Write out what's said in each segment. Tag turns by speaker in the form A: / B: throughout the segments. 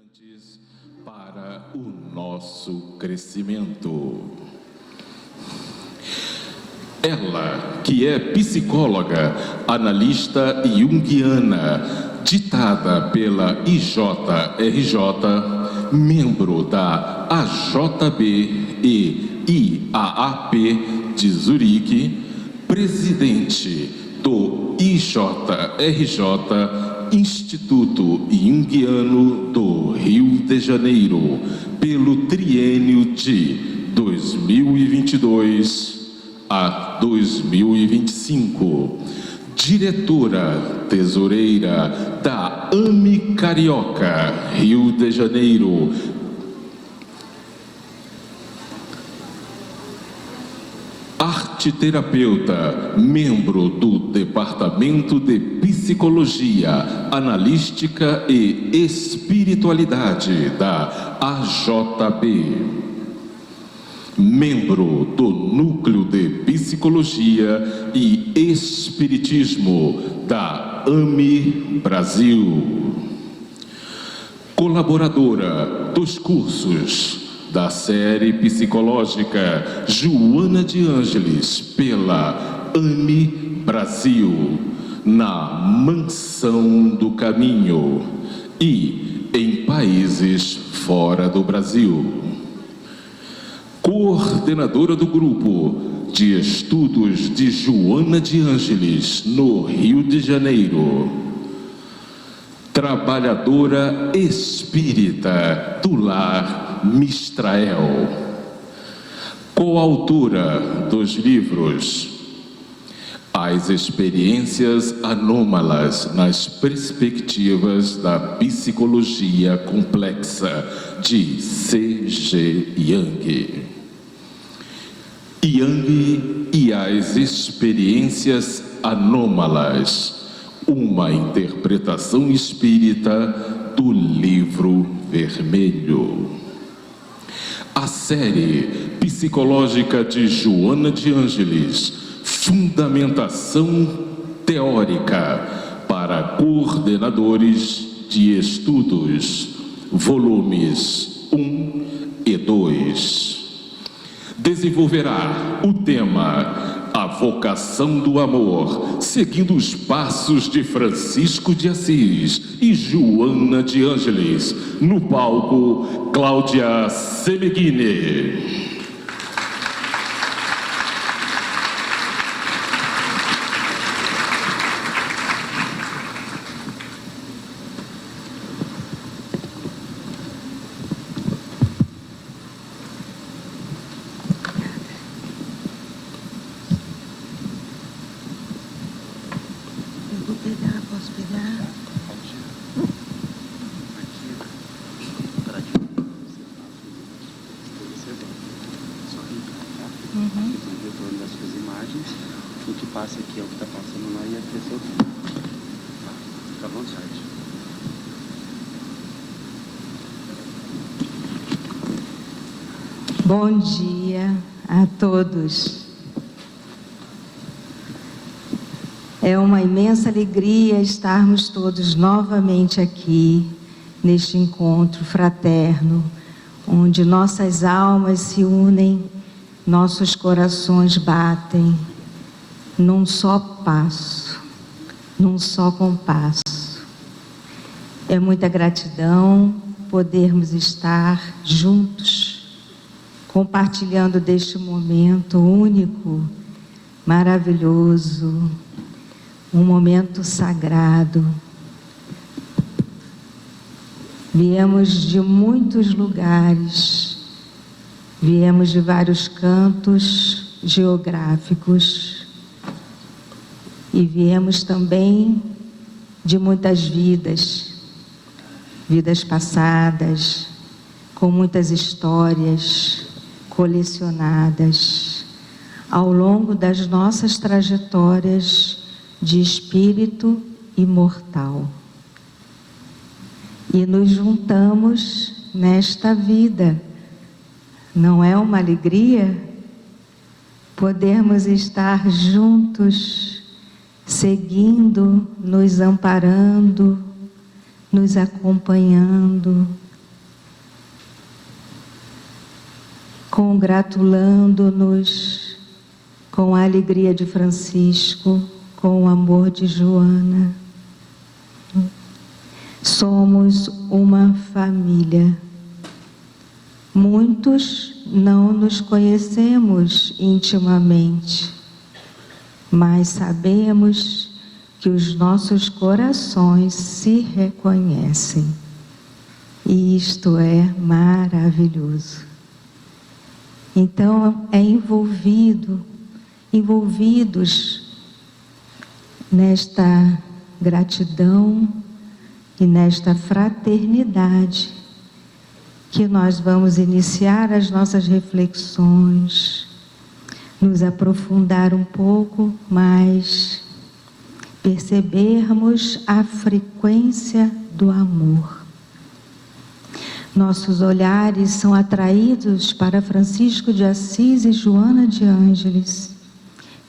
A: importantes para o nosso crescimento. Ela, que é psicóloga, analista junguiana, ditada pela IJRJ, membro da AJB e IAAP de Zurique, presidente do IJRJ, Instituto Junguiano do Rio de Janeiro, pelo triênio de 2022 a 2025, diretora tesoureira da AME Carioca, Rio de Janeiro, arteterapeuta, membro do Departamento de Psicologia, Analística e Espiritualidade da AJB, membro do Núcleo de Psicologia e Espiritismo da AME Brasil, colaboradora dos cursos da série psicológica Joana de Ângeles pela AME Brasil, na Mansão do Caminho e em países fora do Brasil. Coordenadora do Grupo de Estudos de Joana de Ângeles, no Rio de Janeiro. Trabalhadora espírita do Lar Mistrael, coautora dos livros As Experiências Anômalas nas Perspectivas da Psicologia Complexa, de C.G. Jung, Jung e as Experiências Anômalas, uma interpretação espírita do Livro Vermelho. A série psicológica de Joana de Ângeles, Fundamentação Teórica para Coordenadores de Estudos, volumes 1 e 2. Desenvolverá o tema A Vocação do Amor, seguindo os passos de Francisco de Assis e Joana de Ângeles. No palco, Cláudia Semeghini.
B: Posso pegar? Uhum. O retorno das suas imagens, o que passa aqui é o que está passando lá e aqui é seu tempo. Fica à vontade.
C: Bom dia a todos. É uma imensa alegria estarmos todos novamente aqui, neste encontro fraterno, onde nossas almas se unem, nossos corações batem, num só passo, num só compasso. É muita gratidão podermos estar juntos, compartilhando deste momento único, maravilhoso, um momento sagrado. Viemos de muitos lugares, viemos de vários cantos geográficos e viemos também de muitas vidas, vidas passadas, com muitas histórias colecionadas ao longo das nossas trajetórias de espírito imortal. E nos juntamos nesta vida. Não é uma alegria podermos estar juntos, seguindo, nos amparando, nos acompanhando, congratulando-nos com a alegria de Francisco, com o amor de Joana. Somos uma família. Muitos não nos conhecemos intimamente, mas sabemos que os nossos corações se reconhecem. E isto é maravilhoso. Então, envolvidos nesta gratidão e nesta fraternidade, que nós vamos iniciar as nossas reflexões, nos aprofundar um pouco mais, percebermos a frequência do amor. Nossos olhares são atraídos para Francisco de Assis e Joana de Ângeles,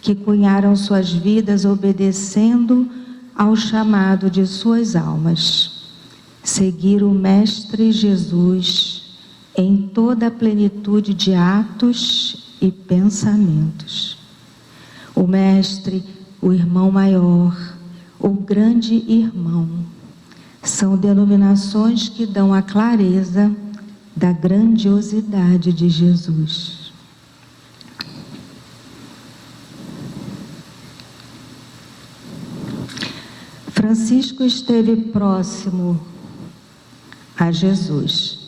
C: que cunharam suas vidas obedecendo ao chamado de suas almas. Seguir o Mestre Jesus em toda a plenitude de atos e pensamentos. O Mestre, o irmão maior, o grande irmão, são denominações que dão a clareza da grandiosidade de Jesus. Francisco esteve próximo a Jesus.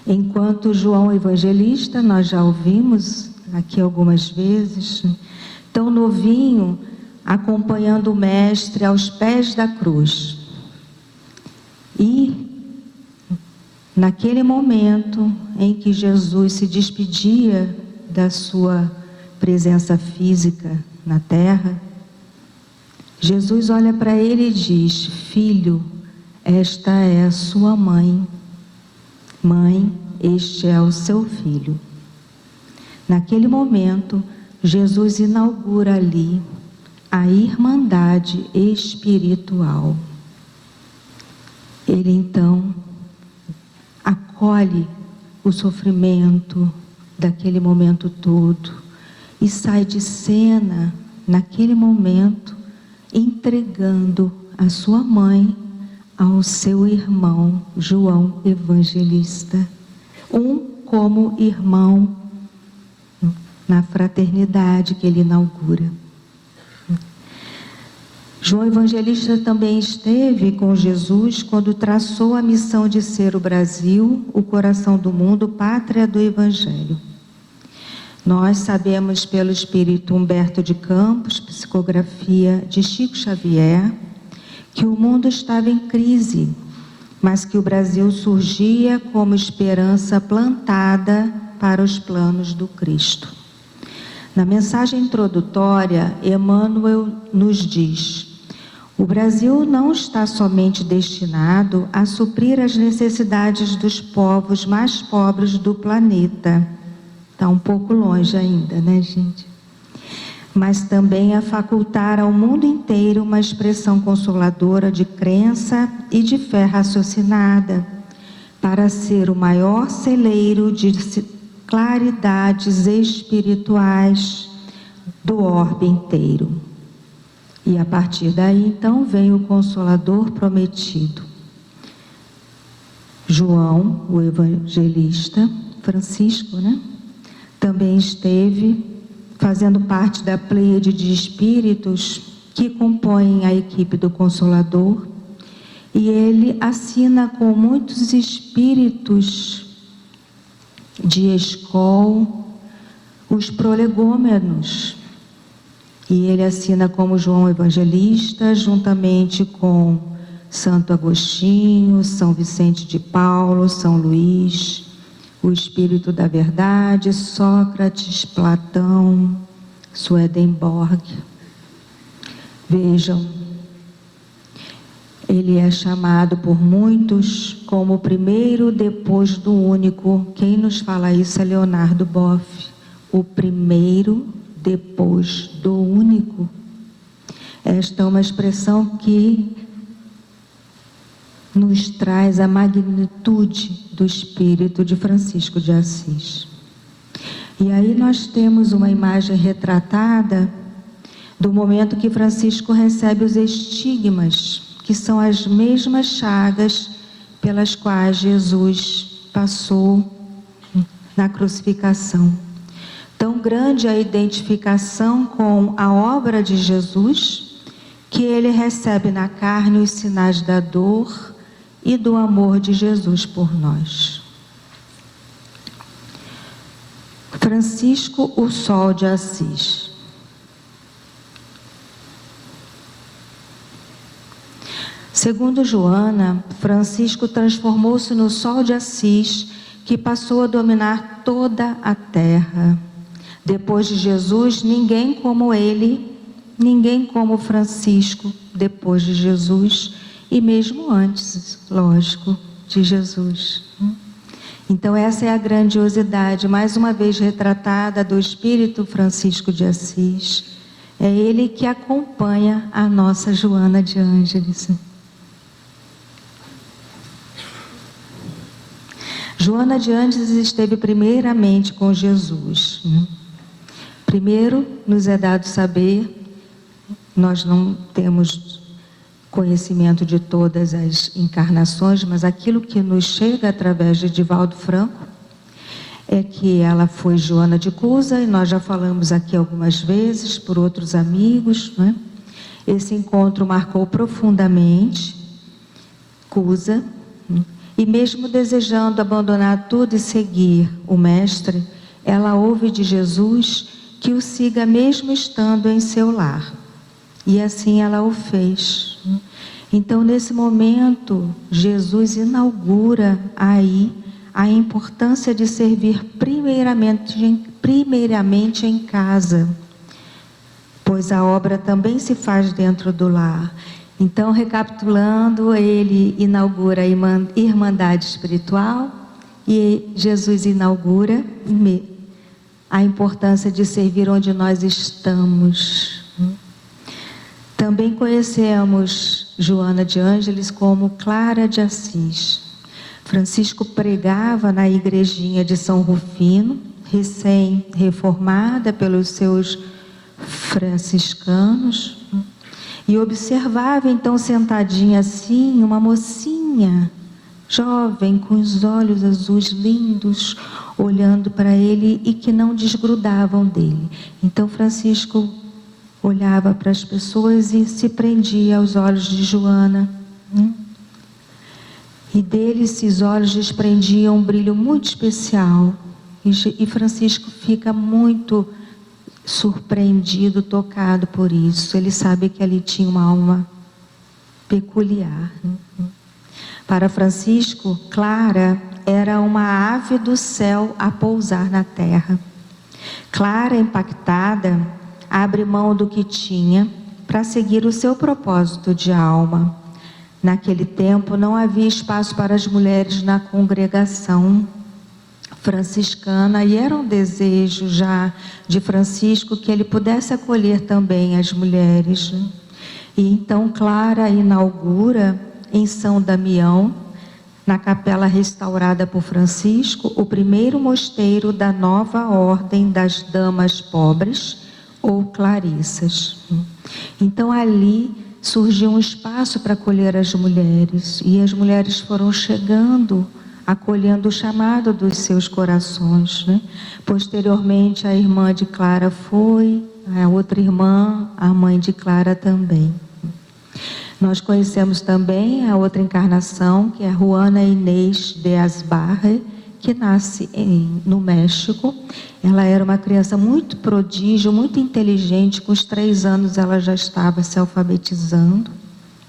C: Enquanto João Evangelista, nós já ouvimos aqui algumas vezes, tão novinho, acompanhando o Mestre aos pés da cruz. E, naquele momento em que Jesus se despedia da sua presença física na terra, Jesus olha para ele e diz: filho, esta é a sua mãe. Mãe, este é o seu filho. Naquele momento, Jesus inaugura ali a irmandade espiritual. Ele então acolhe o sofrimento daquele momento todo e sai de cena naquele momento entregando a sua mãe ao seu irmão João Evangelista, como irmão na fraternidade que ele inaugura. João Evangelista também esteve com Jesus quando traçou a missão de ser o Brasil, o coração do mundo, pátria do Evangelho. Nós sabemos pelo espírito Humberto de Campos, psicografia de Chico Xavier, que o mundo estava em crise, mas que o Brasil surgia como esperança plantada para os planos do Cristo. Na mensagem introdutória, Emmanuel nos diz: o Brasil não está somente destinado a suprir as necessidades dos povos mais pobres do planeta. Está um pouco longe ainda, né, gente? Mas também a facultar ao mundo inteiro uma expressão consoladora de crença e de fé raciocinada, para ser o maior celeiro de claridades espirituais do orbe inteiro. E a partir daí, então, vem o Consolador prometido. João, o Evangelista, Francisco, né? Também esteve fazendo parte da pleiade de espíritos que compõem a equipe do Consolador, e ele assina com muitos espíritos de escol os prolegômenos, e ele assina como João Evangelista, juntamente com Santo Agostinho, São Vicente de Paulo, São Luís, o Espírito da Verdade, Sócrates, Platão, Swedenborg. Vejam, ele é chamado por muitos como o primeiro depois do único. Quem nos fala isso é Leonardo Boff. O primeiro depois do único. Esta é uma expressão que nos traz a magnitude do espírito de Francisco de Assis. E aí nós temos uma imagem retratada do momento que Francisco recebe os estigmas, que são as mesmas chagas pelas quais Jesus passou na crucificação. Tão grande a identificação com a obra de Jesus, que ele recebe na carne os sinais da dor e do amor de Jesus por nós. Francisco, o Sol de Assis. Segundo Joana, Francisco transformou-se no Sol de Assis, que passou a dominar toda a terra. Depois de Jesus, ninguém como ele, ninguém como Francisco, depois de Jesus, e mesmo antes, lógico, de Jesus. Então essa é a grandiosidade, mais uma vez retratada, do Espírito Francisco de Assis. É ele que acompanha a nossa Joana de Ângeles. Joana de Ângeles esteve primeiramente com Jesus. Primeiro, nos é dado saber, nós não temos conhecimento de todas as encarnações, mas aquilo que nos chega através de Divaldo Franco é que ela foi Joana de Cusa, e nós já falamos aqui algumas vezes por outros amigos, né? Esse encontro marcou profundamente Cusa, e mesmo desejando abandonar tudo e seguir o Mestre, ela ouve de Jesus que o siga mesmo estando em seu lar. E assim ela o fez. Então, nesse momento, Jesus inaugura aí a importância de servir primeiramente em casa, pois a obra também se faz dentro do lar. Então, recapitulando, ele inaugura a Irmandade Espiritual e Jesus inaugura a importância de servir onde nós estamos. Também conhecemos Joana de Ângeles como Clara de Assis. Francisco pregava na igrejinha de São Rufino, recém-reformada pelos seus franciscanos, e observava então sentadinha assim uma mocinha jovem com os olhos azuis lindos olhando para ele e que não desgrudavam dele. Então Francisco olhava para as pessoas e se prendia aos olhos de Joana, e dele esses olhos desprendiam um brilho muito especial, e Francisco fica muito surpreendido, tocado por isso. Ele sabe que ali tinha uma alma peculiar. Para Francisco, Clara era uma ave do céu a pousar na terra. Clara, impactada, abre mão do que tinha para seguir o seu propósito de alma. Naquele tempo não havia espaço para as mulheres na congregação franciscana, e era um desejo já de Francisco que ele pudesse acolher também as mulheres. E então Clara inaugura em São Damião, na capela restaurada por Francisco, o primeiro mosteiro da nova ordem das damas pobres, ou clarissas. Então ali surgiu um espaço para acolher as mulheres, e as mulheres foram chegando, acolhendo o chamado dos seus corações, né? Posteriormente, a irmã de Clara foi, a outra irmã, a mãe de Clara também. Nós conhecemos também a outra encarnação, que é Juana Inês de Asbarre, que nasce no México. Ela era uma criança muito prodígio, muito inteligente. Com os 3 anos ela já estava se alfabetizando,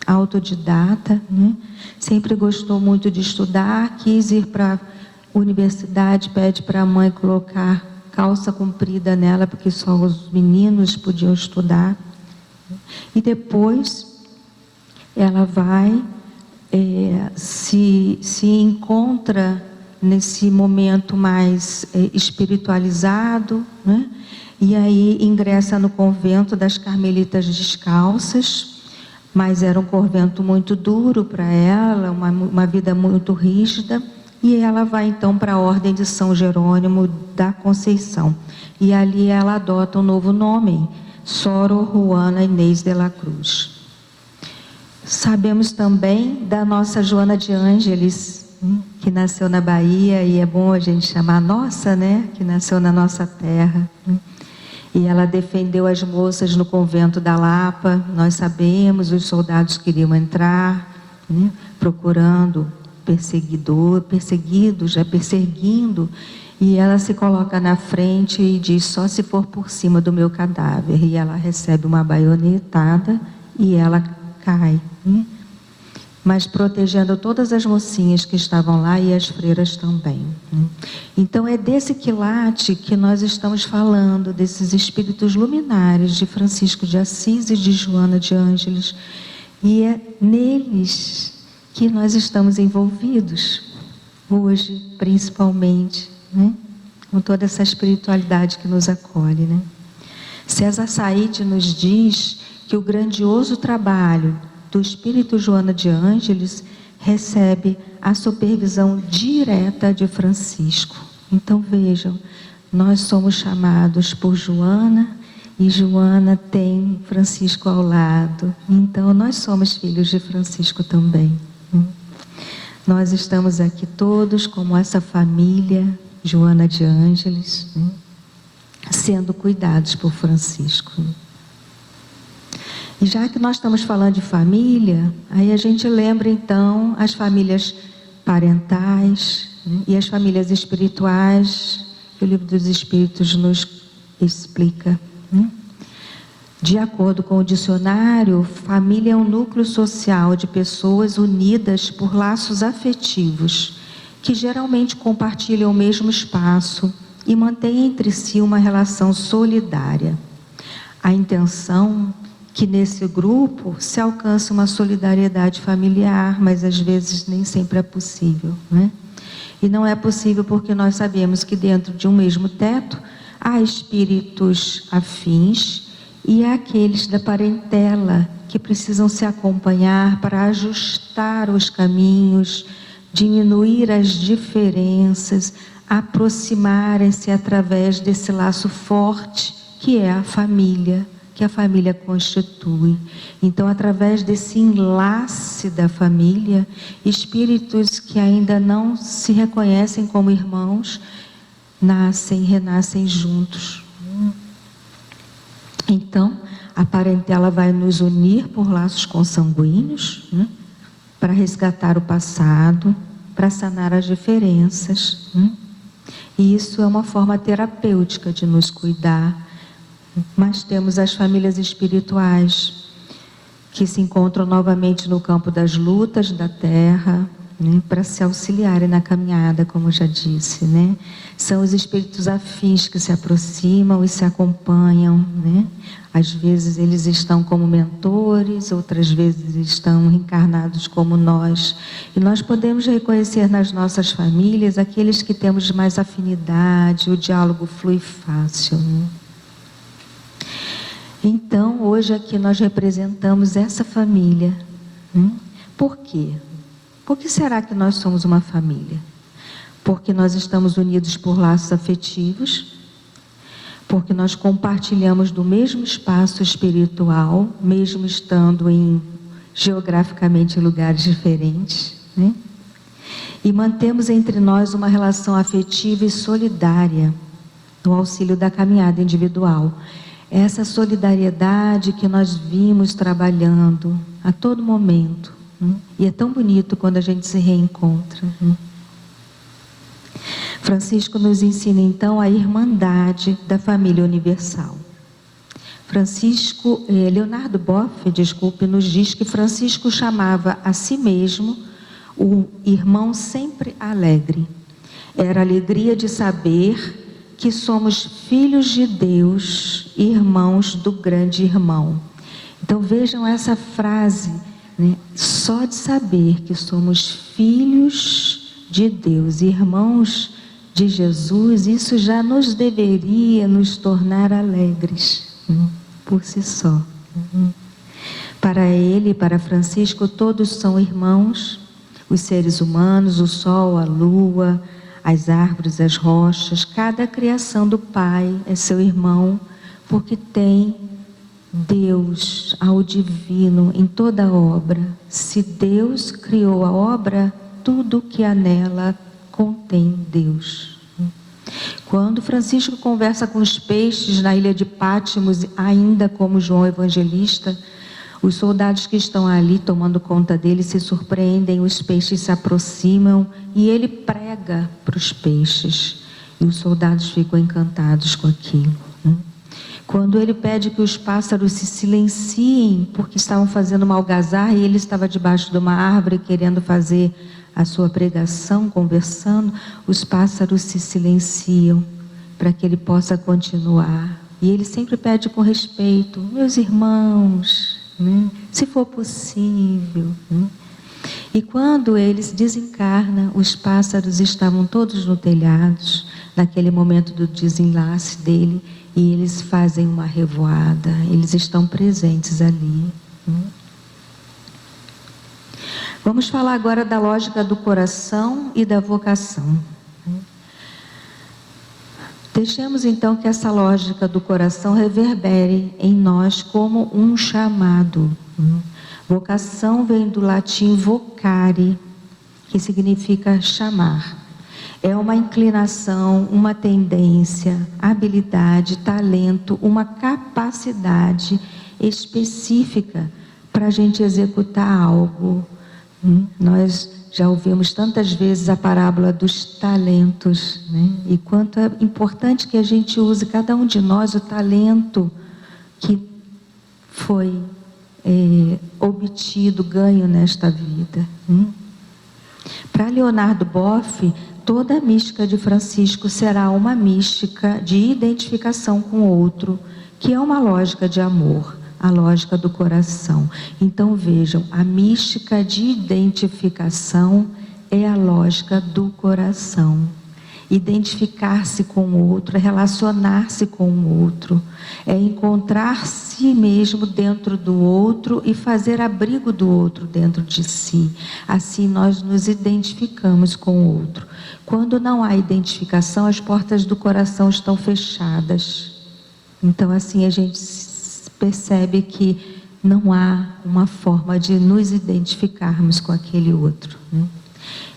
C: autodidata, né? Sempre gostou muito de estudar, quis ir para a universidade, pede para a mãe colocar calça comprida nela, porque só os meninos podiam estudar. E depois ela vai, se encontra nesse momento mais espiritualizado, né? E aí ingressa no convento das Carmelitas Descalças, mas era um convento muito duro para ela, uma vida muito rígida. e ela vai então para a Ordem de São Jerônimo da Conceição. E ali ela adota um novo nome, Sor Juana Inês de la Cruz. Sabemos também da nossa Joana de Ângeles, que nasceu na Bahia, e é bom a gente chamar nossa, né? Que nasceu na nossa terra. E ela defendeu as moças no convento da Lapa. Nós sabemos, os soldados queriam entrar, né? Procurando perseguindo, e ela se coloca na frente e diz: só se for por cima do meu cadáver. E ela recebe uma baionetada e ela cai, né? Mas protegendo todas as mocinhas que estavam lá e as freiras também, né? Então é desse quilate que nós estamos falando, desses espíritos luminares de Francisco de Assis e de Joana de Ângeles, e é neles que nós estamos envolvidos hoje, principalmente, né? Com toda essa espiritualidade que nos acolhe, né? César Said nos diz que o grandioso trabalho do Espírito Joana de Ângeles recebe a supervisão direta de Francisco. Então vejam, nós somos chamados por Joana e Joana tem Francisco ao lado. Então nós somos filhos de Francisco também. Nós estamos aqui todos como essa família Joana de Ângeles, sendo cuidados por Francisco. E já que nós estamos falando de família, aí a gente lembra então as famílias parentais, né, e as famílias espirituais, que o Livro dos Espíritos nos explica, né? De acordo com o dicionário, família é um núcleo social de pessoas unidas por laços afetivos, que geralmente compartilham o mesmo espaço e mantêm entre si uma relação solidária. A intenção que nesse grupo se alcança uma solidariedade familiar, mas às vezes nem sempre é possível, né? E não é possível porque nós sabemos que dentro de um mesmo teto há espíritos afins e há aqueles da parentela que precisam se acompanhar para ajustar os caminhos, diminuir as diferenças, aproximarem-se através desse laço forte que é a família, que a família constitui. Então, através desse enlace da família, espíritos que ainda não se reconhecem como irmãos, nascem e renascem juntos. Então, a parentela vai nos unir por laços consanguíneos, né? Para resgatar o passado, para sanar as diferenças, né? E isso é uma forma terapêutica de nos cuidar. Mas temos as famílias espirituais que se encontram novamente no campo das lutas da terra, né, para se auxiliarem na caminhada, como já disse, né? São os espíritos afins que se aproximam e se acompanham, né? Às vezes eles estão como mentores, outras vezes estão reencarnados como nós. E nós podemos reconhecer nas nossas famílias aqueles que temos mais afinidade, o diálogo flui fácil, né? Então, hoje aqui nós representamos essa família. Por quê? Por que será que nós somos uma família? Porque nós estamos unidos por laços afetivos, porque nós compartilhamos do mesmo espaço espiritual, mesmo estando geograficamente em lugares diferentes, né? E mantemos entre nós uma relação afetiva e solidária, no auxílio da caminhada individual. Essa solidariedade que nós vimos trabalhando a todo momento, né? E é tão bonito quando a gente se reencontra, né? Francisco nos ensina então a irmandade da família universal. Leonardo Boff, nos diz que Francisco chamava a si mesmo o irmão sempre alegre. Era a alegria de saber que somos filhos de Deus, irmãos do grande irmão. Então vejam essa frase, né? Só de saber que somos filhos de Deus, irmãos de Jesus, isso já nos deveria nos tornar alegres, né? Por si só. Para ele, para Francisco, todos são irmãos, Os seres humanos, o sol, a lua, as árvores, as rochas, cada criação do Pai é seu irmão, porque tem Deus, ao divino, em toda a obra. Se Deus criou a obra, tudo que há nela contém Deus. Quando Francisco conversa com os peixes na ilha de Pátimos, ainda como João Evangelista, os soldados que estão ali tomando conta dele se surpreendem, os peixes se aproximam e ele prega para os peixes. E os soldados ficam encantados com aquilo. Quando ele pede que os pássaros se silenciem, porque estavam fazendo uma algazarra e ele estava debaixo de uma árvore querendo fazer a sua pregação, conversando, os pássaros se silenciam para que ele possa continuar. E ele sempre pede com respeito: meus irmãos, se for possível. E quando ele se desencarna, os pássaros estavam todos no telhado, naquele momento do desenlace dele, e eles fazem uma revoada, eles estão presentes ali. Vamos falar agora da lógica do coração e da vocação. Deixemos então que essa lógica do coração reverbere em nós como um chamado. Vocação vem do latim vocare, que significa chamar. É uma inclinação, uma tendência, habilidade, talento, uma capacidade específica para a gente executar algo. Nós já ouvimos tantas vezes a parábola dos talentos, e quanto é importante que a gente use, cada um de nós, o talento que foi obtido, ganho nesta vida. Para Leonardo Boff, toda a mística de Francisco será uma mística de identificação com o outro, que é uma lógica de amor, a lógica do coração. Então vejam, a mística de identificação é a lógica do coração. Identificar-se com o outro, é relacionar-se com o outro, é encontrar si mesmo dentro do outro e fazer abrigo do outro dentro de si. Assim nós nos identificamos com o outro. Quando não há identificação, as portas do coração estão fechadas. Então assim a gente percebe que não há uma forma de nos identificarmos com aquele outro.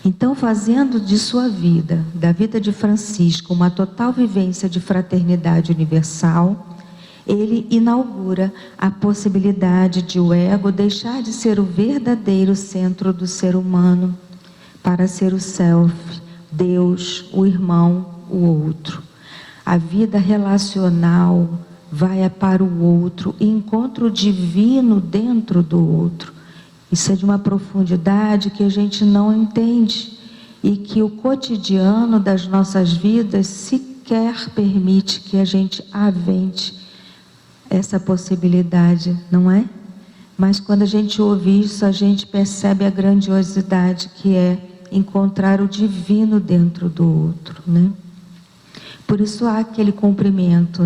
C: Então, fazendo de sua vida, da vida de Francisco, uma total vivência de fraternidade universal, ele inaugura a possibilidade de o ego deixar de ser o verdadeiro centro do ser humano para ser o self, Deus, o irmão, o outro. A vida relacional vai para o outro e encontra o divino dentro do outro. Isso é de uma profundidade que a gente não entende e que o cotidiano das nossas vidas sequer permite que a gente avente essa possibilidade, não é? Mas quando a gente ouve isso, a gente percebe a grandiosidade que é encontrar o divino dentro do outro, Por isso há aquele cumprimento,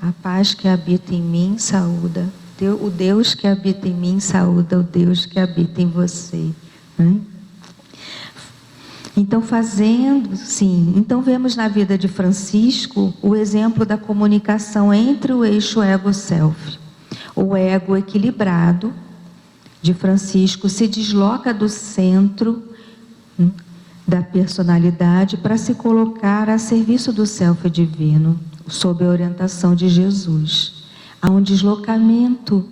C: A paz que habita em mim saúda. O Deus que habita em mim saúda o Deus que habita em você. Então então vemos na vida de Francisco o exemplo da comunicação entre o eixo ego-self. O ego equilibrado de Francisco se desloca do centro da personalidade para se colocar a serviço do self divino, sob a orientação de Jesus. Há um deslocamento,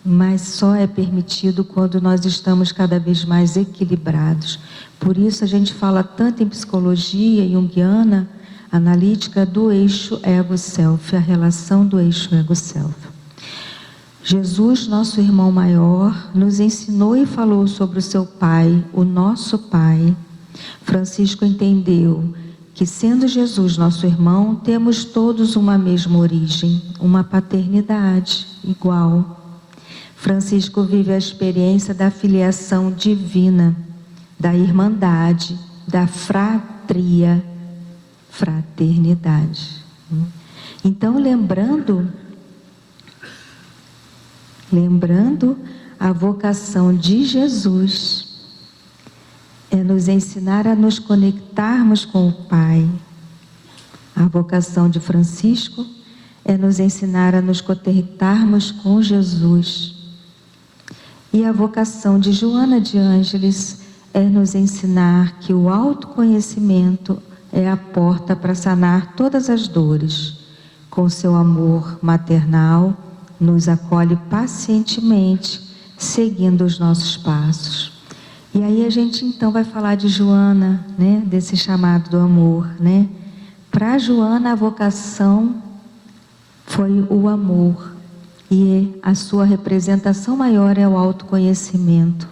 C: mas só é permitido quando nós estamos cada vez mais equilibrados. Por isso a gente fala tanto em psicologia junguiana, analítica, do eixo ego-self, a relação do eixo ego-self. Jesus, nosso irmão maior, nos ensinou e falou sobre o seu Pai, o nosso Pai. Francisco entendeu que, sendo Jesus nosso irmão, temos todos uma mesma origem, uma paternidade igual. Francisco vive a experiência da filiação divina, da irmandade, da fraternidade. Então, lembrando a vocação de Jesus, é nos ensinar a nos conectarmos com o Pai. A vocação de Francisco é nos ensinar a nos conectarmos com Jesus. E a vocação de Joana de Ângeles é nos ensinar que o autoconhecimento é a porta para sanar todas as dores. Com seu amor maternal, nos acolhe pacientemente, seguindo os nossos passos. E aí a gente então vai falar de Joana, né? Desse chamado do amor, né? Para Joana a vocação foi o amor. E a sua representação maior é o autoconhecimento.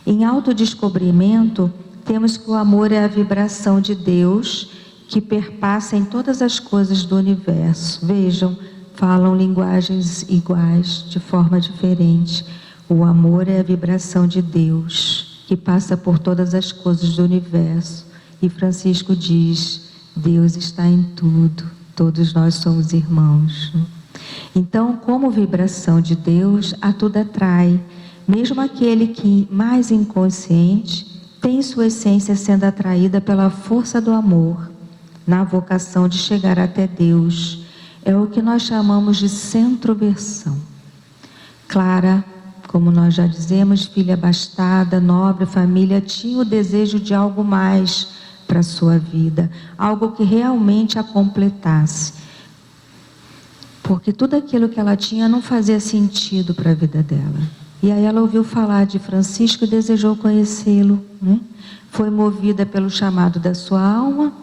C: Em autodescobrimento, temos que o amor é a vibração de Deus que perpassa em todas as coisas do universo. Vejam, falam linguagens iguais, de forma diferente. O amor é a vibração de Deus que passa por todas as coisas do universo. E Francisco diz, Deus está em tudo, todos nós somos irmãos. Então, como vibração de Deus, a tudo atrai. Mesmo aquele que, mais inconsciente, tem sua essência sendo atraída pela força do amor, na vocação de chegar até Deus. É o que nós chamamos de centroversão. Clara, como nós já dizemos, filha abastada, nobre família, tinha o desejo de algo mais para a sua vida, algo que realmente a completasse. Porque tudo aquilo que ela tinha não fazia sentido para a vida dela. E aí ela ouviu falar de Francisco e desejou conhecê-lo, né? Foi movida pelo chamado da sua alma,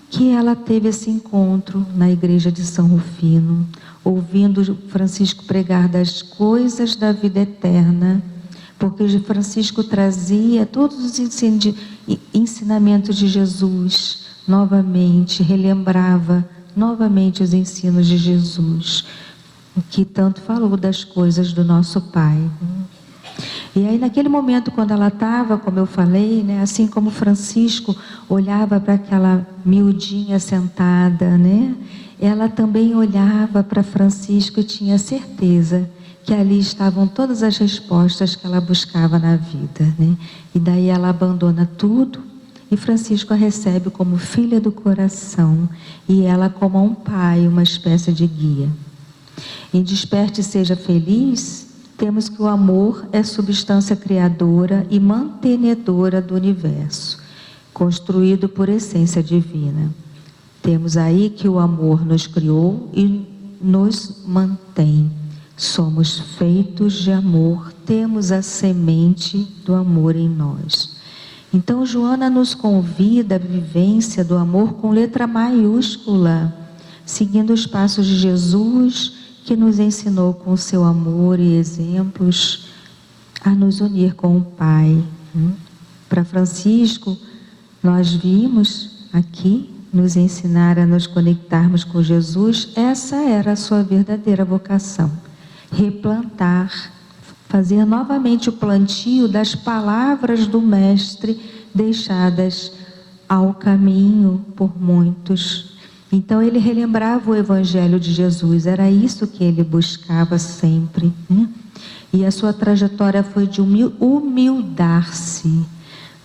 C: que ela teve esse encontro na igreja de São Rufino, ouvindo Francisco pregar das coisas da vida eterna, porque Francisco trazia todos os ensinamentos de Jesus novamente, relembrava novamente os ensinos de Jesus, que tanto falou das coisas do nosso Pai. E aí naquele momento, quando ela estava, como eu falei, né, assim como Francisco olhava para aquela miudinha sentada, né, ela também olhava para Francisco e tinha certeza que ali estavam todas as respostas que ela buscava na vida, né? E daí ela abandona tudo e Francisco a recebe como filha do coração e ela como um pai, uma espécie de guia. Em Desperte e Seja Feliz, temos que o amor é substância criadora e mantenedora do universo, construído por essência divina. Temos aí que o amor nos criou e nos mantém. Somos feitos de amor, temos a semente do amor em nós. Então, Joana nos convida à vivência do amor com letra maiúscula, seguindo os passos de Jesus, que nos ensinou com seu amor e exemplos a nos unir com o Pai. Para Francisco, nós vimos aqui, nos ensinar a nos conectarmos com Jesus, essa era a sua verdadeira vocação. Replantar, fazer novamente o plantio das palavras do Mestre deixadas ao caminho por muitos. Então ele relembrava o Evangelho de Jesus, era isso que ele buscava sempre, né? E a sua trajetória foi de humildar-se,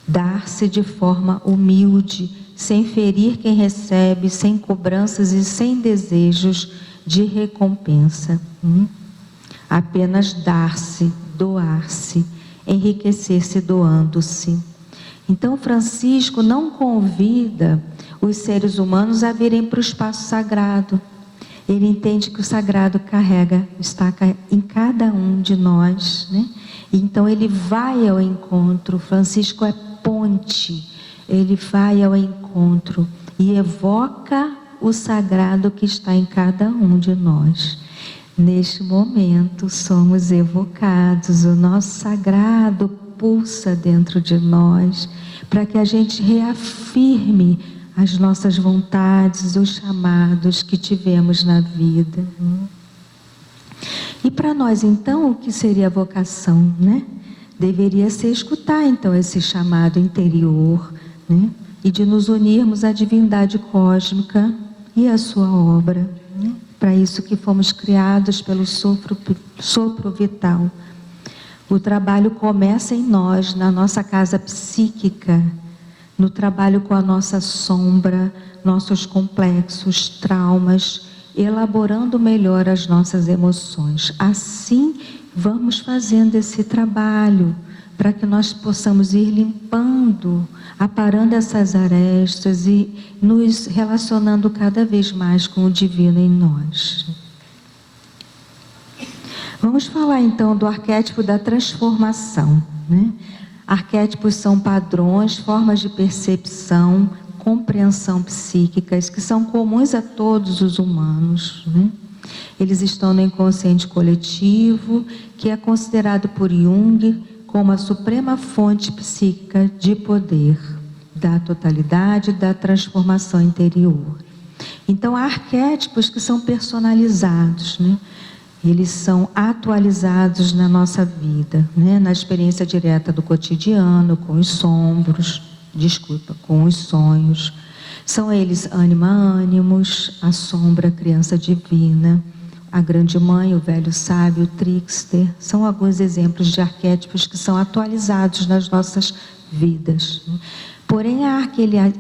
C: dar-se de forma humilde, sem ferir quem recebe, sem cobranças e sem desejos de recompensa. Apenas dar-se, doar-se, enriquecer-se doando-se. Então Francisco não convida os seres humanos a virem para o espaço sagrado. Ele entende que o sagrado está em cada um de nós, né? Então ele vai ao encontro. Francisco é ponte. Ele vai ao encontro e evoca o sagrado que está em cada um de nós. Neste momento somos evocados, o nosso sagrado pulsa dentro de nós, para que a gente reafirme as nossas vontades, os chamados que tivemos na vida. E para nós então, o que seria a vocação, né? Deveria ser escutar então esse chamado interior, né? E de nos unirmos à divindade cósmica e à sua obra, né? Para isso que fomos criados pelo sopro vital. O trabalho começa em nós, na nossa casa psíquica, no trabalho com a nossa sombra, nossos complexos, traumas, elaborando melhor as nossas emoções. Assim, vamos fazendo esse trabalho para que nós possamos ir limpando, aparando essas arestas e nos relacionando cada vez mais com o divino em nós. Vamos falar então do arquétipo da transformação, né? Arquétipos são padrões, formas de percepção, compreensão psíquicas que são comuns a todos os humanos, né? Eles estão no inconsciente coletivo, que é considerado por Jung como a suprema fonte psíquica de poder, da totalidade, da transformação interior. Então, há arquétipos que são personalizados, né? Eles são atualizados na nossa vida, né? Na experiência direta do cotidiano, com os com os sonhos. São eles ânima ânimos, a sombra, a criança divina, a grande mãe, o velho sábio, o trickster. São alguns exemplos de arquétipos que são atualizados nas nossas vidas. Porém, há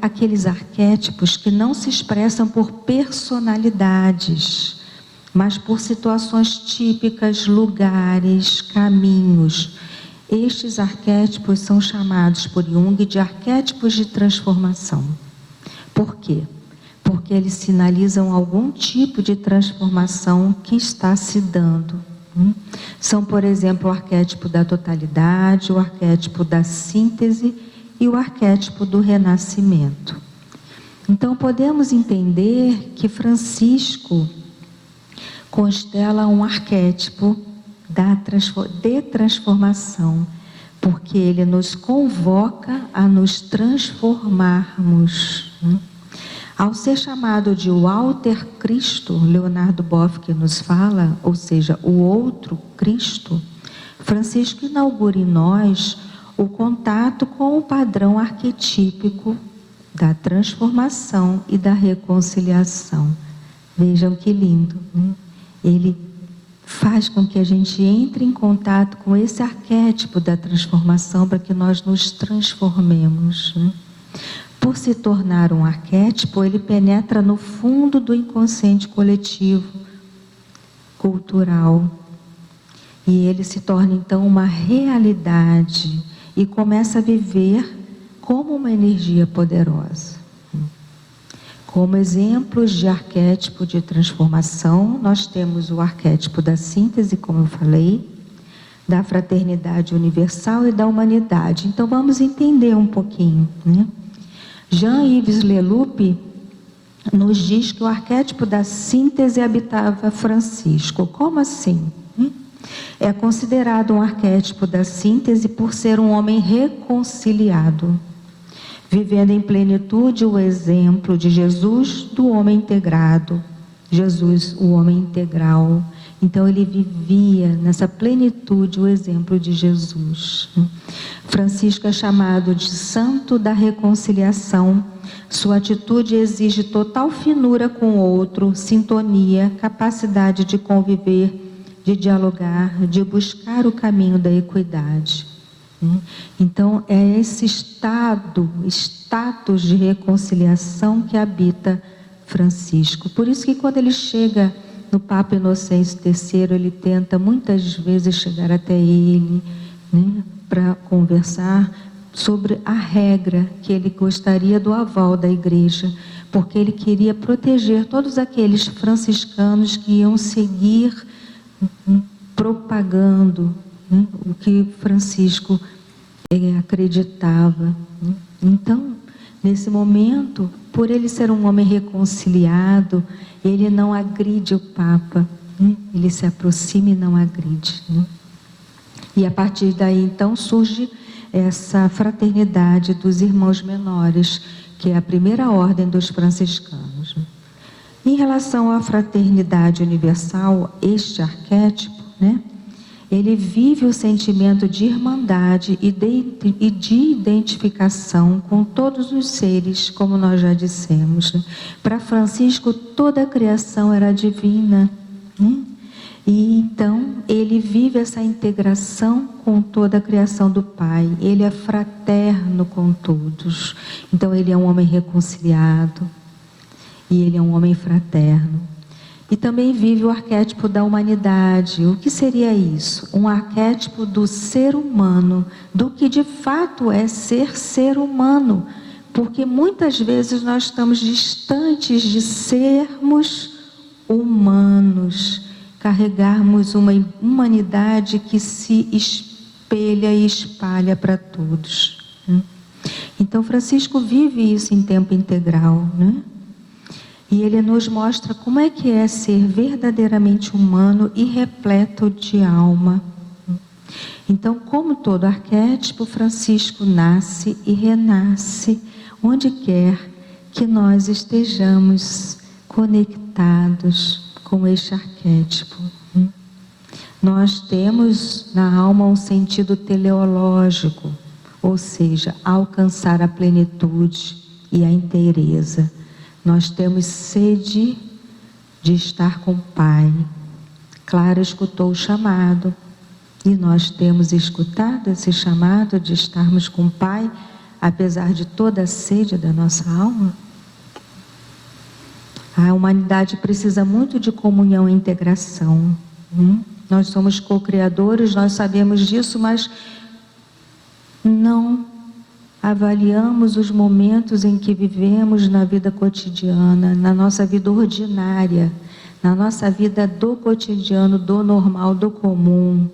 C: aqueles arquétipos que não se expressam por personalidades, mas por situações típicas, lugares, caminhos. Estes arquétipos são chamados por Jung de arquétipos de transformação. Por quê? Porque eles sinalizam algum tipo de transformação que está se dando. São, por exemplo, o arquétipo da totalidade, o arquétipo da síntese e o arquétipo do renascimento. Então, podemos entender que Francisco constela um arquétipo de transformação, porque ele nos convoca a nos transformarmos. Ao ser chamado de o Alter Cristo, Leonardo Boff que nos fala, ou seja, o outro Cristo, Francisco inaugura em nós o contato com o padrão arquetípico da transformação e da reconciliação. Vejam que lindo, né? Ele faz com que a gente entre em contato com esse arquétipo da transformação para que nós nos transformemos, né? Por se tornar um arquétipo, ele penetra no fundo do inconsciente coletivo, cultural. E ele se torna então uma realidade e começa a viver como uma energia poderosa. Como exemplos de arquétipo de transformação, nós temos o arquétipo da síntese, como eu falei, da fraternidade universal e da humanidade. Então vamos entender um pouquinho, né? Jean-Yves Leloup nos diz que o arquétipo da síntese habitava Francisco. Como assim? É considerado um arquétipo da síntese por ser um homem reconciliado, vivendo em plenitude o exemplo de Jesus, do homem integrado. Jesus, o homem integral. Então ele vivia nessa plenitude o exemplo de Jesus. Francisco é chamado de santo da reconciliação. Sua atitude exige total finura com o outro, sintonia, capacidade de conviver, de dialogar, de buscar o caminho da equidade. Então é esse status de reconciliação que habita Francisco. Por isso que quando ele chega no Papa Inocêncio III, ele tenta muitas vezes chegar até ele, né, para conversar sobre a regra que ele gostaria do aval da igreja, porque ele queria proteger todos aqueles franciscanos que iam seguir propagando, né, o que Francisco acreditava. Então, nesse momento, por ele ser um homem reconciliado, ele não agride o Papa, né? Ele se aproxima e não agride, né? E a partir daí, então, surge essa fraternidade dos irmãos menores, que é a primeira ordem dos franciscanos. Em relação à fraternidade universal, este arquétipo, né, ele vive o sentimento de irmandade e de identificação com todos os seres, como nós já dissemos. Para Francisco, toda a criação era divina, né? E então ele vive essa integração com toda a criação do Pai. Ele é fraterno com todos. Então ele é um homem reconciliado e ele é um homem fraterno. E também vive o arquétipo da humanidade. O que seria isso? Um arquétipo do ser humano, do que de fato é ser humano. Porque muitas vezes nós estamos distantes de sermos humanos, carregarmos uma humanidade que se espelha e espalha para todos. Então Francisco vive isso em tempo integral, né? E ele nos mostra como é que é ser verdadeiramente humano e repleto de alma. Então, como todo arquétipo, Francisco nasce e renasce onde quer que nós estejamos conectados com este arquétipo. Nós temos na alma um sentido teleológico, ou seja, alcançar a plenitude e a inteireza. Nós temos sede de estar com o Pai. Clara escutou o chamado e nós temos escutado esse chamado de estarmos com o Pai, apesar de toda a sede da nossa alma. A humanidade precisa muito de comunhão e integração. Nós somos co-criadores, nós sabemos disso, mas não avaliamos os momentos em que vivemos na vida cotidiana, na nossa vida ordinária, na nossa vida do cotidiano, do normal, do comum.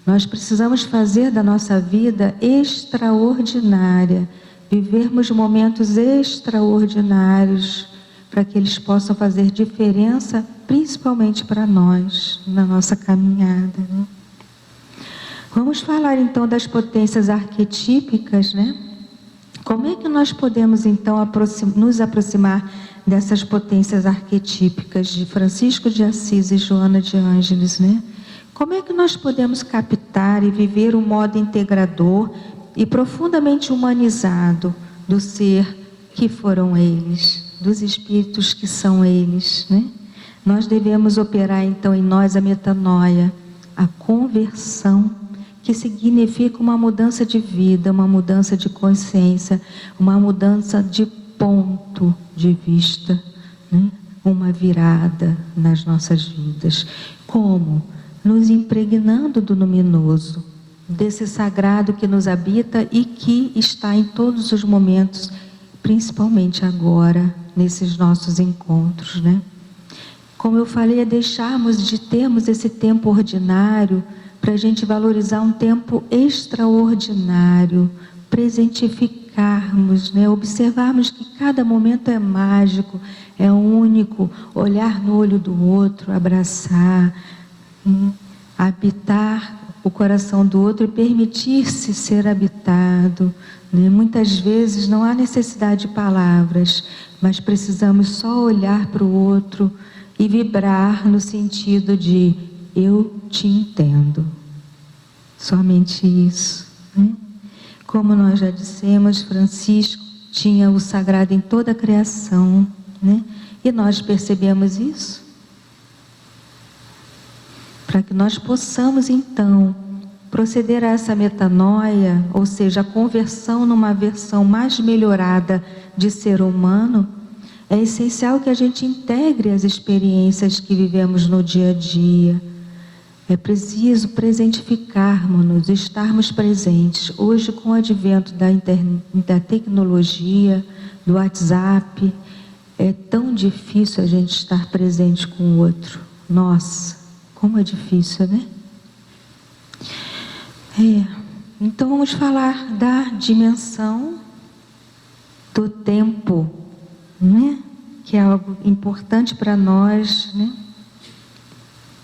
C: Nós precisamos fazer da nossa vida extraordinária, vivermos momentos extraordinários, para que eles possam fazer diferença, principalmente para nós, na nossa caminhada, né? Vamos falar então das potências arquetípicas, né? Como é que nós podemos então nos aproximar dessas potências arquetípicas de Francisco de Assis e Joana de Ângeles, né? Como é que nós podemos captar e viver um modo integrador e profundamente humanizado do ser que foram eles, dos espíritos que são eles, né? Nós devemos operar então em nós a metanoia, a conversão, que significa uma mudança de vida, uma mudança de consciência, uma mudança de ponto de vista, né? Uma virada nas nossas vidas. Como? Nos impregnando do luminoso, desse sagrado que nos habita e que está em todos os momentos, principalmente agora, nesses nossos encontros, né? Como eu falei, é deixarmos de termos esse tempo ordinário para a gente valorizar um tempo extraordinário, presentificarmos, né? Observarmos que cada momento é mágico, é único, olhar no olho do outro, abraçar, habitar o coração do outro e permitir-se ser habitado, né? Muitas vezes não há necessidade de palavras, mas precisamos só olhar para o outro e vibrar no sentido de eu te entendo. Somente isso, né? Como nós já dissemos, Francisco tinha o sagrado em toda a criação, né? E nós percebemos isso. Para que nós possamos então proceder a essa metanoia, ou seja, a conversão numa versão mais melhorada de ser humano, é essencial que a gente integre as experiências que vivemos no dia a dia. É preciso presentificarmos-nos, estarmos presentes. Hoje, com o advento da tecnologia, do WhatsApp, é tão difícil a gente estar presente com o outro. Nossa, como é difícil, né? Então vamos falar da dimensão do tempo, né? Que é algo importante para nós, né?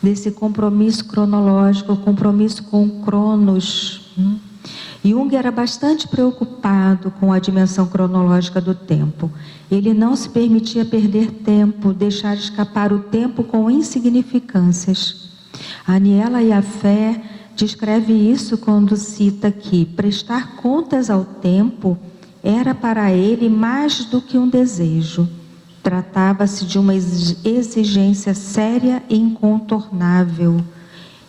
C: Desse compromisso cronológico, o compromisso com o Cronos. Jung era bastante preocupado com a dimensão cronológica do tempo. Ele não se permitia perder tempo, deixar escapar o tempo com insignificâncias. A Aniela Jafé descreve isso quando cita que prestar contas ao tempo era para ele mais do que um desejo. Tratava-se de uma exigência séria e incontornável.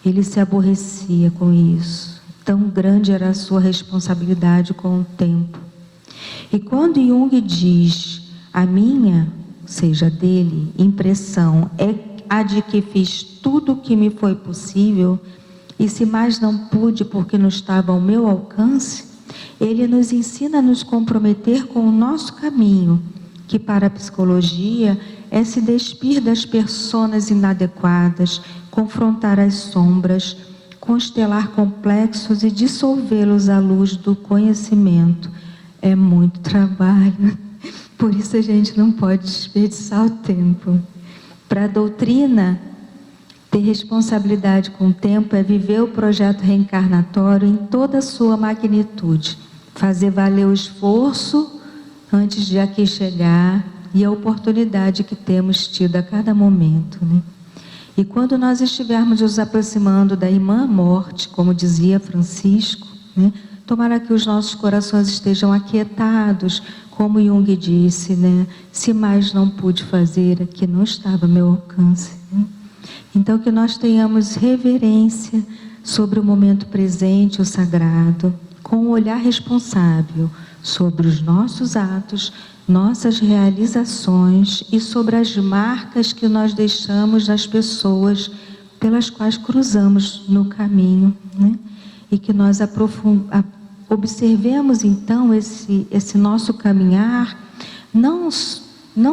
C: Ele se aborrecia com isso. Tão grande era a sua responsabilidade com o tempo. E quando Jung diz, a minha, seja dele, impressão é a de que fiz tudo o que me foi possível, e se mais não pude porque não estava ao meu alcance, ele nos ensina a nos comprometer com o nosso caminho, que para a psicologia é se despir das personas inadequadas, confrontar as sombras, constelar complexos e dissolvê-los à luz do conhecimento. É muito trabalho, por isso a gente não pode desperdiçar o tempo. Para a doutrina, ter responsabilidade com o tempo é viver o projeto reencarnatório em toda a sua magnitude, fazer valer o esforço antes de aqui chegar e a oportunidade que temos tido a cada momento, né? E quando nós estivermos nos aproximando da irmã morte, como dizia Francisco, né? Tomara que os nossos corações estejam aquietados, como Jung disse, né? Se mais não pude fazer, que não estava ao meu alcance, né? Então que nós tenhamos reverência sobre o momento presente, o sagrado, com um olhar responsável sobre os nossos atos, nossas realizações e sobre as marcas que nós deixamos nas pessoas pelas quais cruzamos no caminho, né? E que nós observemos então esse nosso caminhar não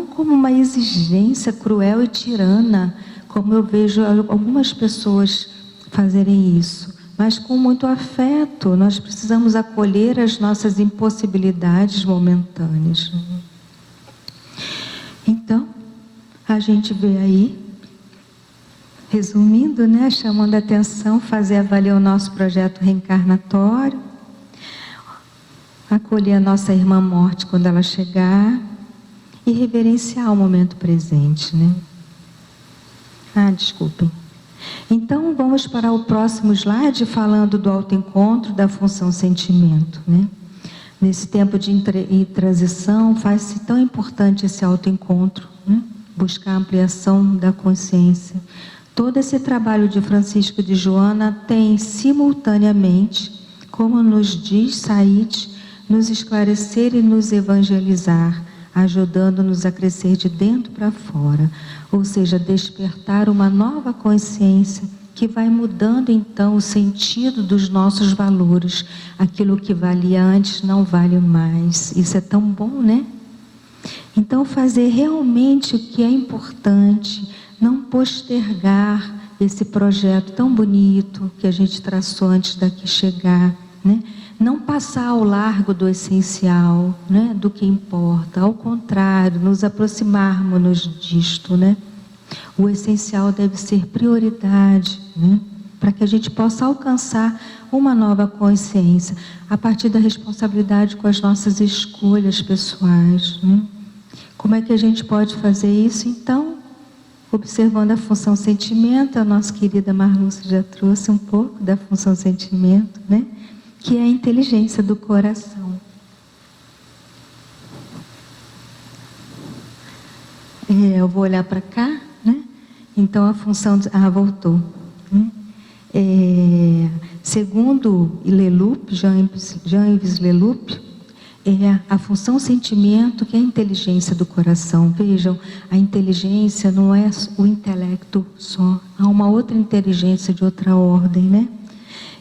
C: como uma exigência cruel e tirana, como eu vejo algumas pessoas fazerem isso, mas com muito afeto. Nós precisamos acolher as nossas impossibilidades momentâneas. Então, a gente vê aí, resumindo, né, chamando a atenção, fazer valer o nosso projeto reencarnatório, acolher a nossa irmã morte quando ela chegar e reverenciar o momento presente, né? Desculpem. Então, vamos para o próximo slide, falando do autoencontro, da função sentimento, né? Nesse tempo de transição, faz-se tão importante esse autoencontro, né? Buscar a ampliação da consciência. Todo esse trabalho de Francisco de Joana tem, simultaneamente, como nos diz Said, nos esclarecer e nos evangelizar, ajudando-nos a crescer de dentro para fora, ou seja, despertar uma nova consciência que vai mudando então o sentido dos nossos valores. Aquilo que valia antes não vale mais. Isso é tão bom, né? Então, fazer realmente o que é importante, não postergar esse projeto tão bonito que a gente traçou antes daqui chegar, né? Não passar ao largo do essencial, né? Do que importa. Ao contrário, nos aproximarmos disto, né? O essencial deve ser prioridade, né? Para que a gente possa alcançar uma nova consciência, a partir da responsabilidade com as nossas escolhas pessoais, né? Como é que a gente pode fazer isso? Então, observando a função sentimento, a nossa querida Marlúcia já trouxe um pouco da função sentimento, né? Que é a inteligência do coração. Eu vou olhar para cá, né? Então a função... voltou. Né? Segundo Leloup, Jean-Yves Leloup, é a função sentimento que é a inteligência do coração. Vejam, a inteligência não é o intelecto só. Há uma outra inteligência de outra ordem, né?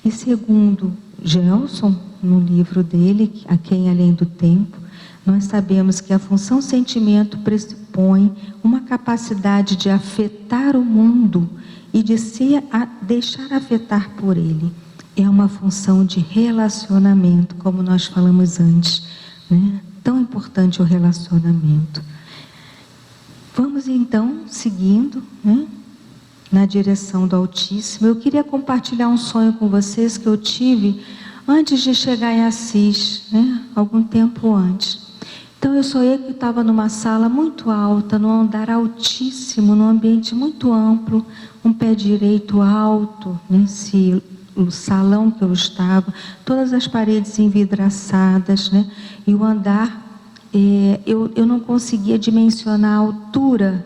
C: E segundo Gelson, no livro dele, A Quem Além do Tempo, nós sabemos que a função sentimento pressupõe uma capacidade de afetar o mundo e de se deixar afetar por ele. É uma função de relacionamento, como nós falamos antes, né? Tão importante o relacionamento. Vamos então, seguindo, né? Na direção do Altíssimo. Eu queria compartilhar um sonho com vocês que eu tive antes de chegar em Assis, né? Algum tempo antes. Então eu sonhei que estava numa sala muito alta, num andar altíssimo, num ambiente muito amplo, um pé direito alto, nesse salão que eu estava, todas as paredes envidraçadas, né? E o andar eu não conseguia dimensionar a altura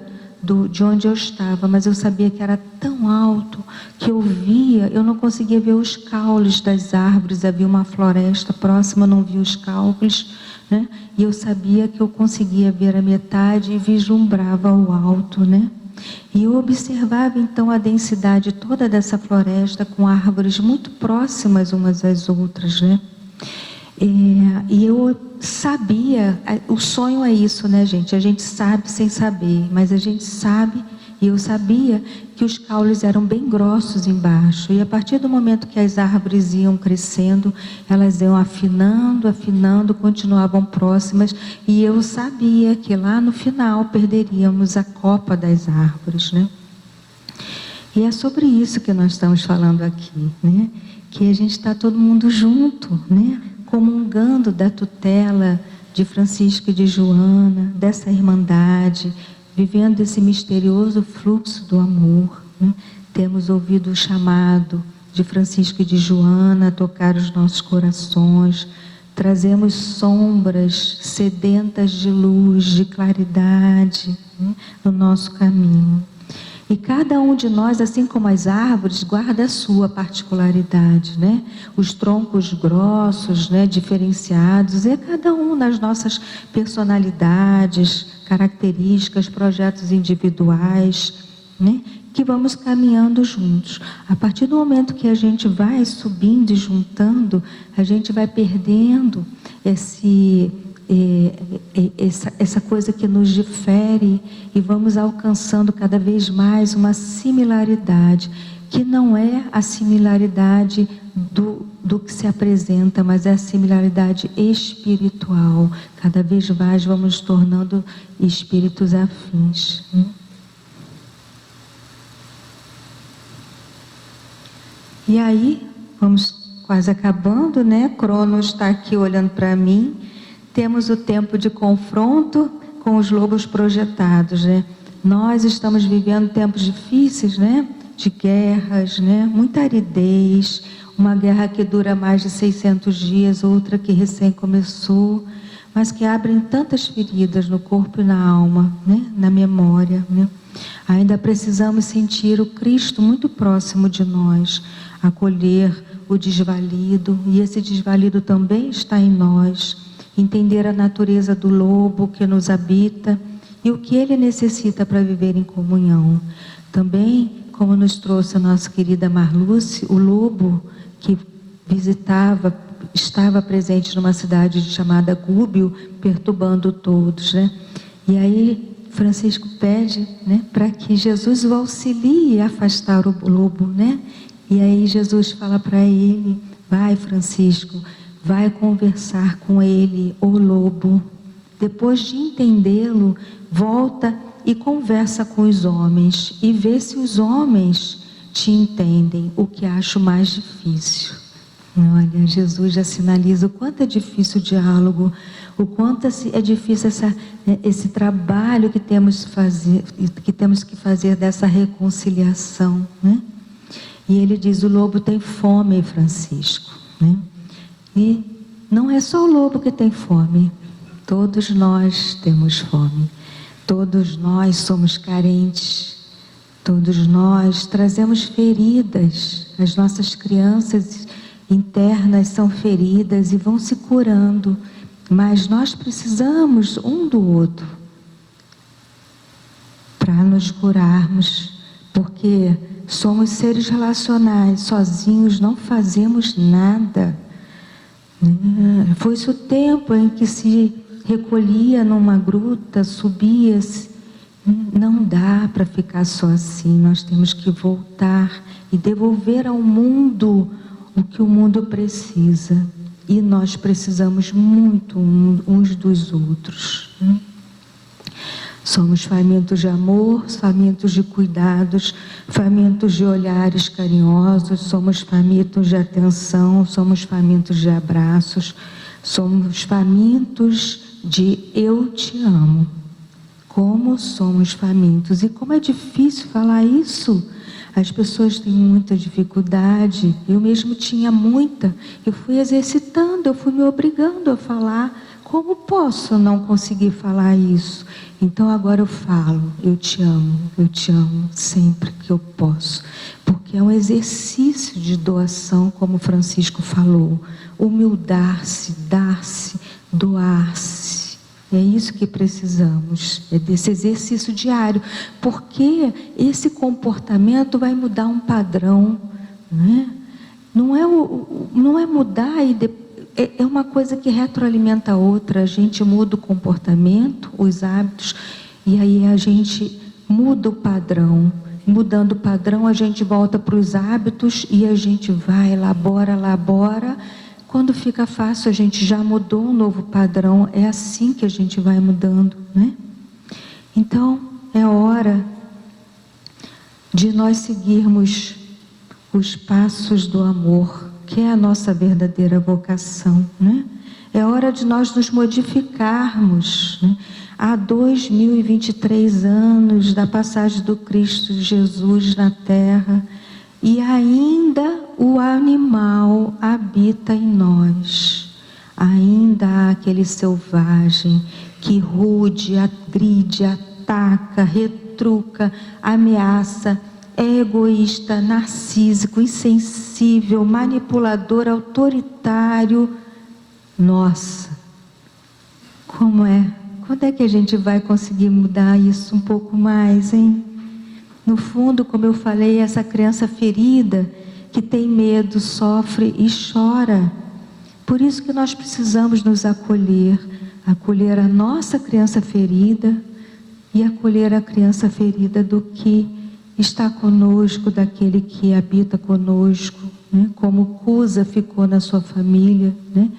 C: de onde eu estava, mas eu sabia que era tão alto que eu não conseguia ver os caules das árvores. Havia uma floresta próxima, eu não via os caules, né? E eu sabia que eu conseguia ver a metade e vislumbrava o alto, né? E eu observava então a densidade toda dessa floresta, com árvores muito próximas umas às outras, né? E eu sabia, o sonho é isso, né, gente? A gente sabe sem saber, mas a gente sabe, e eu sabia que os caules eram bem grossos embaixo. E a partir do momento que as árvores iam crescendo, elas iam afinando, continuavam próximas. E eu sabia que lá no final perderíamos a copa das árvores, né? E é sobre isso que nós estamos falando aqui, né? Que a gente está todo mundo junto, né? Comungando da tutela de Francisco e de Joana, dessa irmandade, vivendo esse misterioso fluxo do amor, né? Temos ouvido o chamado de Francisco e de Joana a tocar os nossos corações, trazemos sombras sedentas de luz, de claridade, né? No nosso caminho. E cada um de nós, assim como as árvores, guarda a sua particularidade, né? Os troncos grossos, né, diferenciados, é cada um nas nossas personalidades, características, projetos individuais, né? Que vamos caminhando juntos. A partir do momento que a gente vai subindo e juntando, a gente vai perdendo essa coisa que nos difere e vamos alcançando cada vez mais uma similaridade, que não é a similaridade do que se apresenta, mas é a similaridade espiritual. Cada vez mais vamos nos tornando espíritos afins. E aí, vamos quase acabando, né? Cronos está aqui olhando para mim. Temos o tempo de confronto com os lobos projetados, né? Nós estamos vivendo tempos difíceis, né? De guerras, né? Muita aridez, uma guerra que dura mais de 600 dias, outra que recém começou, mas que abrem tantas feridas no corpo e na alma, né? Na memória, né? Ainda precisamos sentir o Cristo muito próximo de nós, acolher o desvalido, e esse desvalido também está em nós. Entender a natureza do lobo que nos habita e o que ele necessita para viver em comunhão. Também, como nos trouxe a nossa querida Marluce, o lobo que estava presente numa cidade chamada Gúbio, perturbando todos, né? E aí Francisco pede, né, para que Jesus o auxilie a afastar o lobo, né? E aí Jesus fala para ele: vai, Francisco, vai conversar com ele, o lobo. Depois de entendê-lo, volta e conversa com os homens e vê se os homens te entendem, o que acho mais difícil. Olha, Jesus já sinaliza o quanto é difícil o diálogo, o quanto é difícil esse trabalho que temos que fazer dessa reconciliação, né? E ele diz: o lobo tem fome, Francisco, né? E não é só o lobo que tem fome, todos nós temos fome, todos nós somos carentes, todos nós trazemos feridas, as nossas crianças internas são feridas e vão se curando, mas nós precisamos um do outro para nos curarmos, porque somos seres relacionais, sozinhos não fazemos nada. Foi-se o tempo em que se recolhia numa gruta, subia-se. Não dá para ficar só assim, nós temos que voltar e devolver ao mundo o que o mundo precisa. E nós precisamos muito uns dos outros. Somos famintos de amor, famintos de cuidados, famintos de olhares carinhosos, somos famintos de atenção, somos famintos de abraços, somos famintos de eu te amo. Como somos famintos, e como é difícil falar isso. As pessoas têm muita dificuldade, eu mesmo tinha muita. Eu fui exercitando, eu fui me obrigando a falar Como posso não conseguir falar isso? Então agora eu falo, eu te amo sempre que eu posso. Porque é um exercício de doação, como Francisco falou. Humildar-se, dar-se, doar-se. É isso que precisamos, é desse exercício diário. Porque esse comportamento vai mudar um padrão, né? Não é mudar e depois. É uma coisa que retroalimenta a outra. A gente muda o comportamento, os hábitos, e aí a gente muda o padrão. Mudando o padrão, a gente volta para os hábitos e a gente vai, elabora. Quando fica fácil, a gente já mudou um novo padrão. É assim que a gente vai mudando, né? Então, é hora de nós seguirmos os passos do amor, que é a nossa verdadeira vocação, né? É hora de nós nos modificarmos, né? Há 2023 anos da passagem do Cristo Jesus na Terra, e ainda o animal habita em nós. Ainda há aquele selvagem que rude, agride, ataca, retruca, ameaça, é egoísta, narcísico, insensível, manipulador, autoritário. Nossa, como é? Quando é que a gente vai conseguir mudar isso um pouco mais, hein? No fundo, como eu falei, essa criança ferida, que tem medo, sofre e chora. Por isso que nós precisamos nos acolher a nossa criança ferida e acolher a criança ferida do que está conosco, daquele que habita conosco, né? Como Cusa ficou na sua família, né?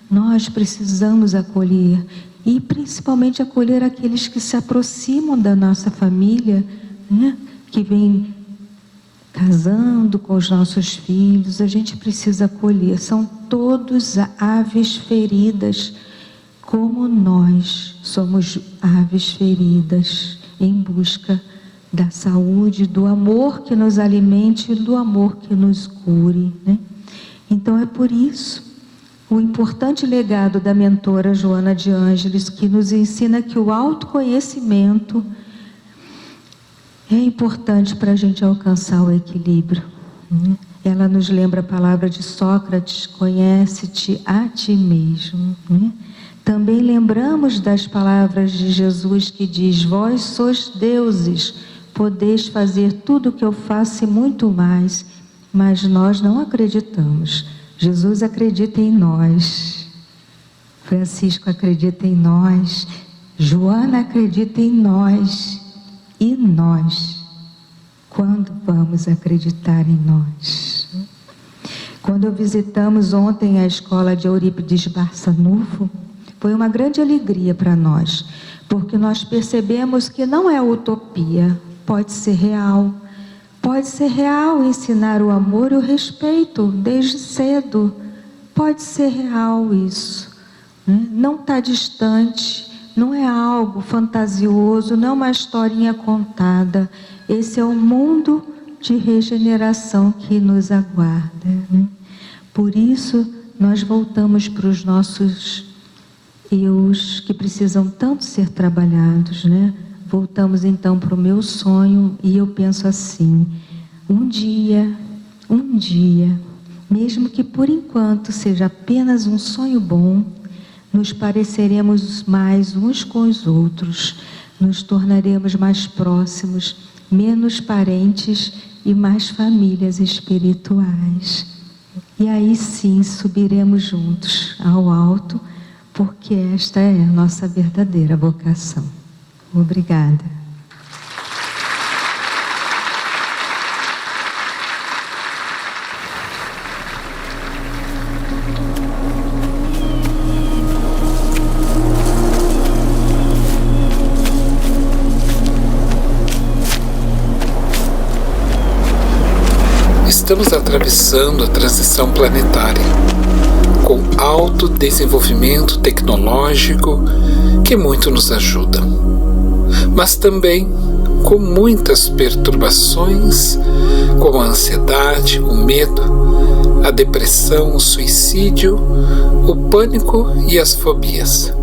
C: Nós precisamos acolher, e principalmente acolher aqueles que se aproximam da nossa família, né? Que vem casando com os nossos filhos. A gente precisa acolher. São todos aves feridas, como nós somos aves feridas, em busca da saúde, do amor que nos alimente e do amor que nos cure, né? Então é por isso o importante legado da mentora Joana de Ângeles, que nos ensina que o autoconhecimento é importante para a gente alcançar o equilíbrio, né? Ela nos lembra a palavra de Sócrates: conhece-te a ti mesmo, né? Também lembramos das palavras de Jesus, que diz: vós sois deuses, podeis fazer tudo o que eu faço e muito mais, mas nós não acreditamos. Jesus acredita em nós, Francisco acredita em nós, Joana acredita em nós. E nós, quando vamos acreditar em nós? Quando visitamos ontem a escola de Eurípides Barçanufo, foi uma grande alegria para nós, porque nós percebemos que não é utopia, pode ser real. Pode ser real ensinar o amor e o respeito desde cedo. Pode ser real isso, né? Não está distante, não é algo fantasioso, não é uma historinha contada. Esse é o mundo de regeneração que nos aguarda, né? Por isso, nós voltamos para os nossos eus que precisam tanto ser trabalhados, né? Voltamos então para o meu sonho, e eu penso assim: um dia, mesmo que por enquanto seja apenas um sonho bom, nos pareceremos mais uns com os outros, nos tornaremos mais próximos, menos parentes e mais famílias espirituais. E aí sim subiremos juntos ao alto, porque esta é a nossa verdadeira vocação. Obrigada.
D: Estamos atravessando a transição planetária, com alto desenvolvimento tecnológico que muito nos ajuda, mas também com muitas perturbações, como a ansiedade, o medo, a depressão, o suicídio, o pânico e as fobias.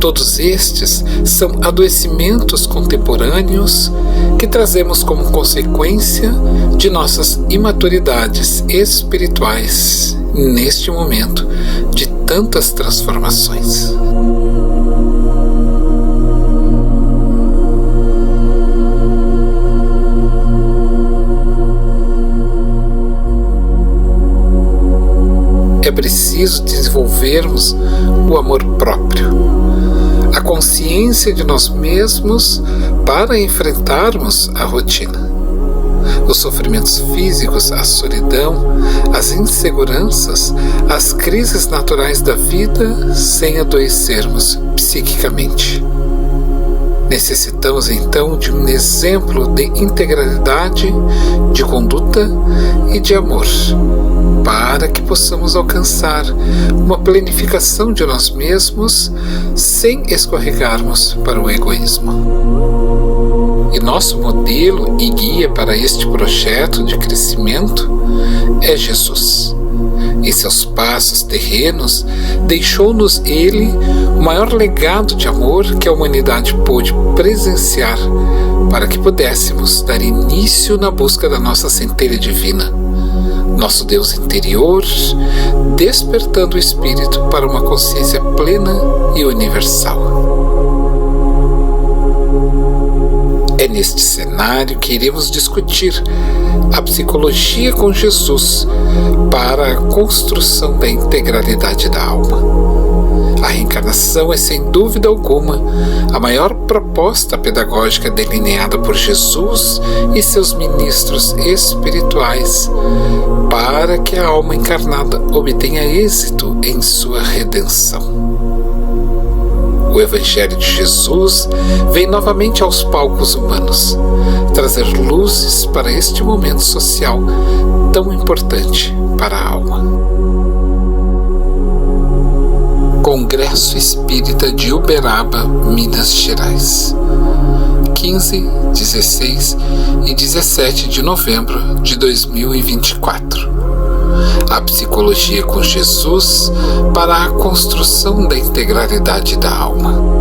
D: Todos estes são adoecimentos contemporâneos que trazemos como consequência de nossas imaturidades espirituais neste momento de tantas transformações. É preciso desenvolvermos o amor próprio, a consciência de nós mesmos para enfrentarmos a rotina, os sofrimentos físicos, a solidão, as inseguranças, as crises naturais da vida sem adoecermos psiquicamente. Necessitamos então de um exemplo de integralidade, de conduta e de amor, para que possamos alcançar uma planificação de nós mesmos sem escorregarmos para o egoísmo. E nosso modelo e guia para este projeto de crescimento é Jesus. Em seus passos terrenos, deixou-nos Ele o maior legado de amor que a humanidade pôde presenciar para que pudéssemos dar início na busca da nossa centelha divina, nosso Deus interior, despertando o espírito para uma consciência plena e universal. É neste cenário que iremos discutir a psicologia com Jesus para a construção da integralidade da alma. A reencarnação é, sem dúvida alguma, a maior proposta pedagógica delineada por Jesus e seus ministros espirituais para que a alma encarnada obtenha êxito em sua redenção. O Evangelho de Jesus vem novamente aos palcos humanos, trazer luzes para este momento social tão importante para a alma. Congresso Espírita de Uberaba, Minas Gerais, 15, 16 e 17 de novembro de 2024. A psicologia com Jesus para a construção da integralidade da alma.